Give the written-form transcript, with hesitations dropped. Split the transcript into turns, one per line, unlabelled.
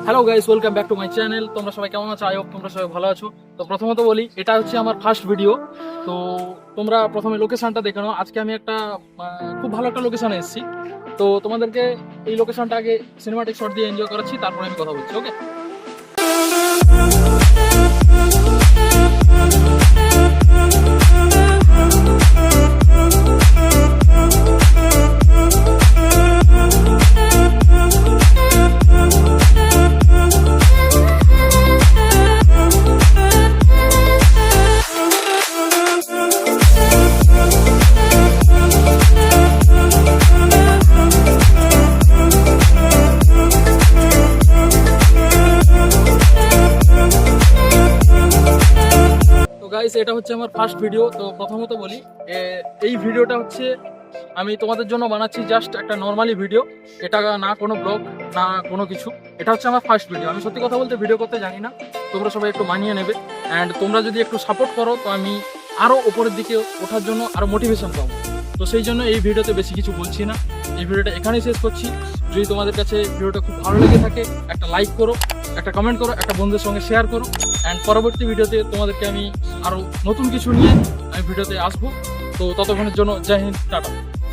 Hello guys, welcome back to my channel. তোমরা সবাই কেমন আছো? আই হোপ তোমরা সবাই ভালো আছো। তো প্রথমত বলি, এটা হচ্ছে আমার ফার্স্ট ভিডিও। তো তোমরা প্রথমে লোকেশনটা দেখে নাও। আজকে আমি একটা খুব ভালো একটা লোকেশনে এসেছি। তো তোমাদেরকে এই লোকেশনটা আগে সিনেমাটিক শট দিয়ে এনজয় করাচ্ছি, তারপরে আমি কথা বলছি। ওকে, গাইস, এটা হচ্ছে আমার ফার্স্ট ভিডিও। তো প্রথমত বলি, এই ভিডিওটা হচ্ছে আমি তোমাদের জন্য বানাচ্ছি, জাস্ট একটা নর্মালি ভিডিও। এটা না কোনো ব্লগ, না কোনো কিছু। এটা হচ্ছে আমার ফার্স্ট ভিডিও। আমি সত্যি কথা বলতে ভিডিও করতে জানি না, তোমরা সবাই একটু মানিয়ে নেবে। অ্যান্ড তোমরা যদি একটু সাপোর্ট করো, তো আমি আরও ওপরের দিকে ওঠার জন্য আরও মোটিভেশন পাবো। তো সেই জন্য এই ভিডিওতে বেশি কিছু বলছি না, এই ভিডিওটা এখানেই শেষ করছি। যদি তোমাদের কাছে ভিডিওটা খুব ভালো লেগে থাকে, একটা লাইক করো, একটা কমেন্ট করো, একটা বন্ধুদের সঙ্গে শেয়ার করো। অ্যান্ড পরবর্তী ভিডিওতে তোমাদেরকে আমি আরও নতুন কিছু নিয়ে আমি ভিডিওতে আসবো। তো ততক্ষণের জন্য জয় হিন্দ, টাটা।